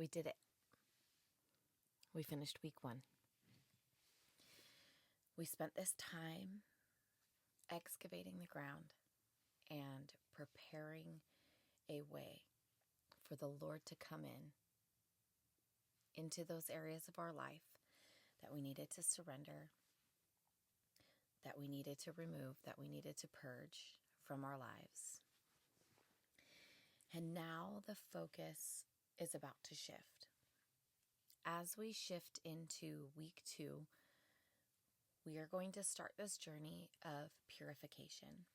We did it. We finished week 1. We spent this time excavating the ground and preparing a way for the Lord to come into those areas of our life that we needed to surrender, that we needed to remove, that we needed to purge from our lives. And now the focus is about to shift. As we shift into week 2, we are going to start this journey of purification.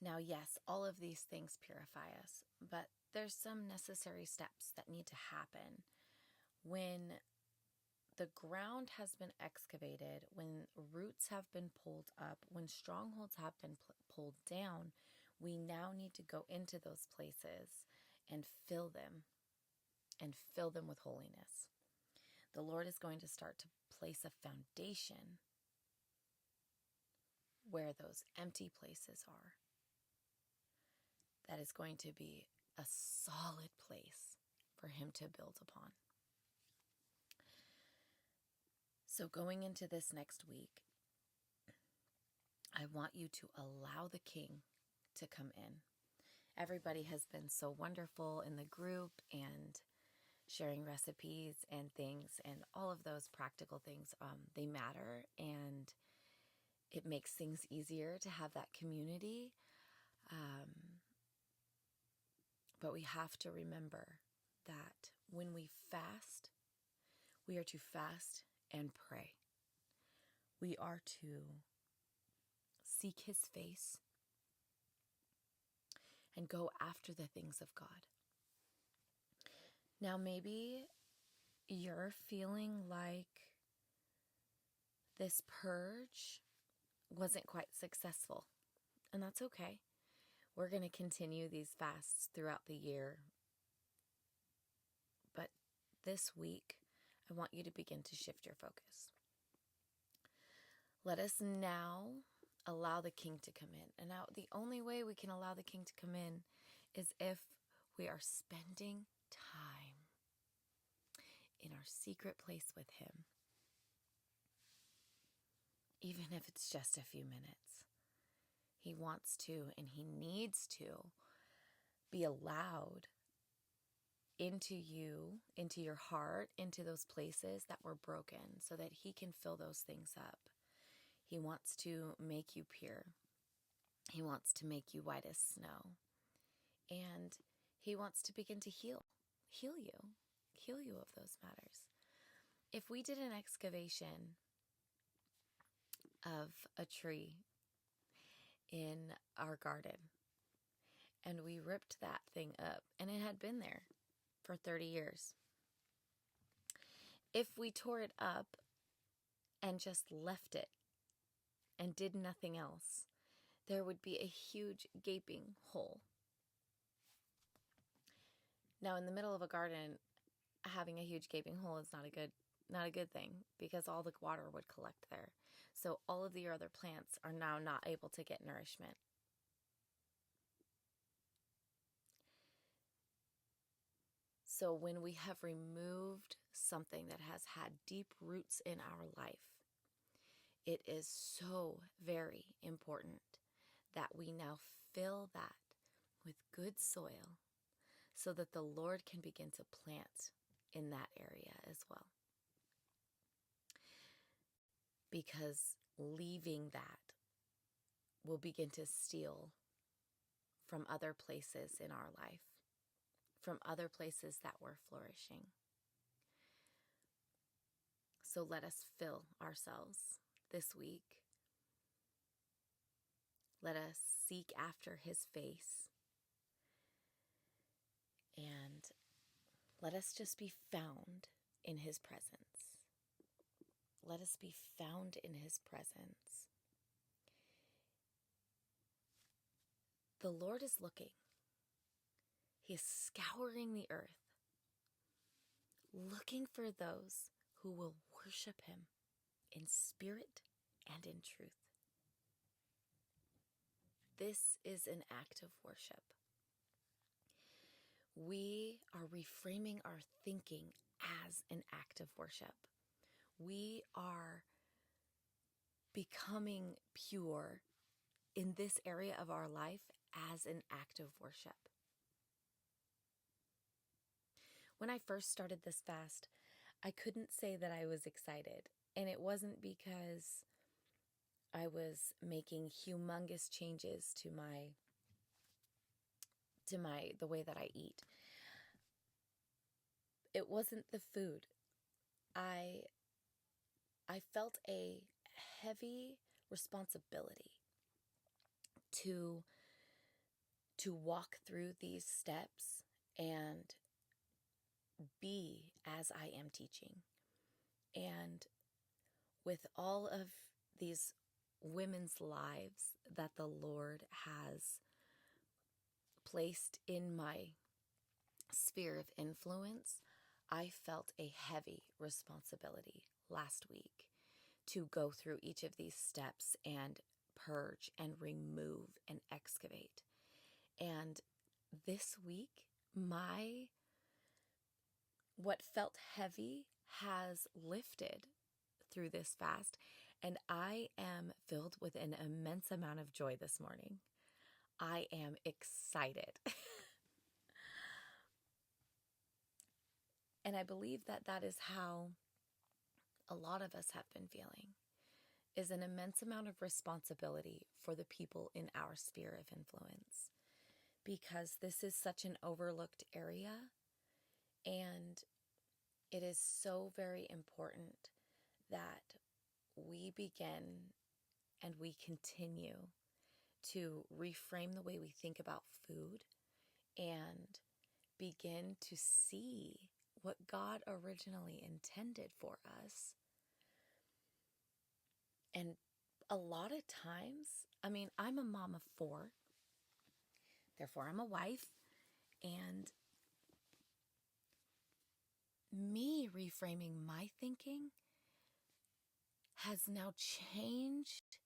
Now, yes, all of these things purify us, but there's some necessary steps that need to happen. When the ground has been excavated, when roots have been pulled up, when strongholds have been pulled down, we now need to go into those places and fill them with holiness. The Lord is going to start to place a foundation where those empty places are. That is going to be a solid place for Him to build upon. So going into this next week, I want you to allow the King to come in. Everybody has been so wonderful in the group and sharing recipes and things, and all of those practical things, they matter, and it makes things easier to have that community. But we have to remember that when we fast, we are to fast and pray. We are to seek His face and go after the things of God. Now, maybe you're feeling like this purge wasn't quite successful, and that's okay. We're going to continue these fasts throughout the year. But this week, I want you to begin to shift your focus. Let us now allow the King to come in. And now the only way we can allow the King to come in is if we are spending time in our secret place with Him. Even if it's just a few minutes. He wants to and He needs to be allowed into you, into your heart, into those places that were broken so that He can fill those things up. He wants to make you pure. He wants to make you white as snow. And He wants to begin to heal you of those matters. If we did an excavation of a tree in our garden and we ripped that thing up, and it had been there for 30 years. If we tore it up and just left it and did nothing else, there would be a huge gaping hole. Now, in the middle of a garden, having a huge gaping hole is not a good thing, because all the water would collect there. So all of your other plants are now not able to get nourishment. So when we have removed something that has had deep roots in our life, it is so very important that we now fill that with good soil so that the Lord can begin to plant in that area as well. Because leaving that will begin to steal from other places in our life, from other places that were flourishing. So let us fill ourselves this week. Let us seek after His face. And let us just be found in His presence. Let us be found in His presence. The Lord is looking. He is scouring the earth, looking for those who will worship Him in spirit and in truth. This is an act of worship. We are reframing our thinking as an act of worship. We are becoming pure in this area of our life as an act of worship. When I first started this fast, I couldn't say that I was excited. And it wasn't because I was making humongous changes to the way that I eat. It wasn't the food. I felt a heavy responsibility to walk through these steps and be as I am teaching. And with all of these women's lives that the Lord has placed in my sphere of influence, I felt a heavy responsibility last week to go through each of these steps and purge and remove and excavate. And this week, what felt heavy has lifted through this fast, and I am filled with an immense amount of joy this morning. I am excited. And I believe that that is how a lot of us have been feeling, is an immense amount of responsibility for the people in our sphere of influence, because this is such an overlooked area, and it is so very important that we begin and we continue to reframe the way we think about food and begin to see what God originally intended for us. And a lot of times, I'm a mom of 4, therefore I'm a wife, and me reframing my thinking has now changed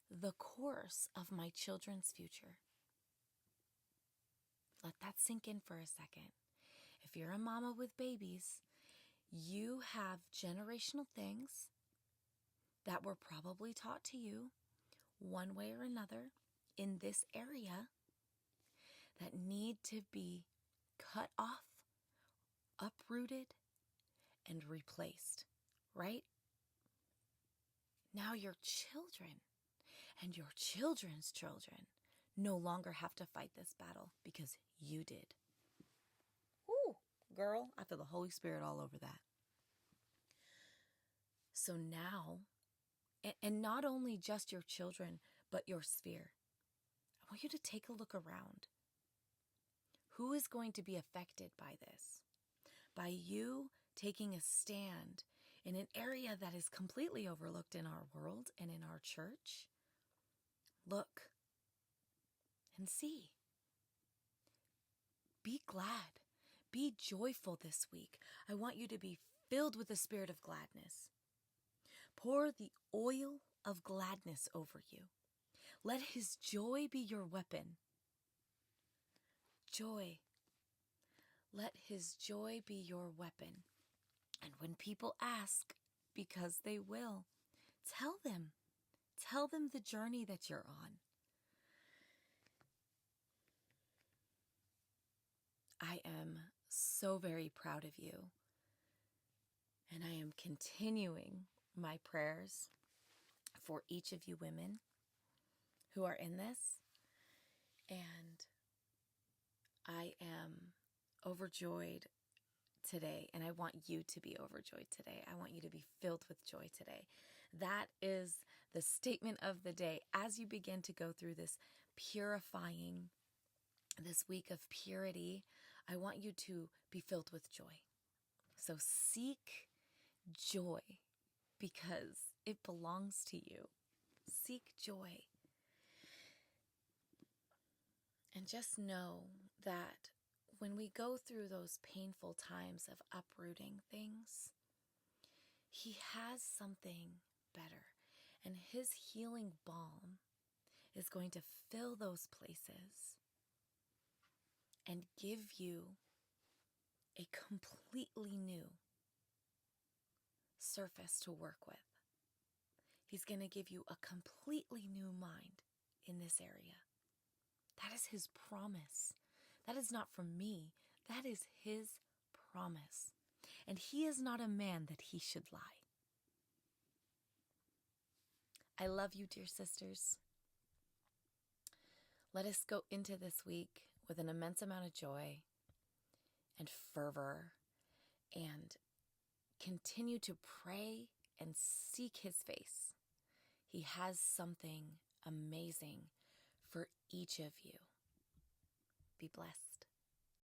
the course of my children's future. Let that sink in for a second. If you're a mama with babies, you have generational things that were probably taught to you one way or another in this area that need to be cut off, uprooted, and replaced, right? Now your children and your children's children no longer have to fight this battle because you did. Ooh, girl, I feel the Holy Spirit all over that. So now, and not only just your children, but your sphere, I want you to take a look around. Who is going to be affected by this? By you taking a stand in an area that is completely overlooked in our world and in our church? Look and see. Be glad. Be joyful this week. I want you to be filled with the spirit of gladness. Pour the oil of gladness over you. Let his joy be your weapon. Joy. Let his joy be your weapon. And when people ask, because they will, tell them. Tell them the journey that you're on. I am so very proud of you. And I am continuing my prayers for each of you women who are in this. And I am overjoyed today, and I want you to be overjoyed today. I want you to be filled with joy today. That is the statement of the day. As you begin to go through this purifying, this week of purity, I want you to be filled with joy. So seek joy because it belongs to you. Seek joy. And just know that when we go through those painful times of uprooting things, he has something better. And his healing balm is going to fill those places and give you a completely new surface to work with. He's going to give you a completely new mind in this area. That is his promise. That is not from me. That is his promise. And he is not a man that he should lie. I love you, dear sisters. Let us go into this week with an immense amount of joy and fervor, and continue to pray and seek his face. He has something amazing for each of you. Be blessed.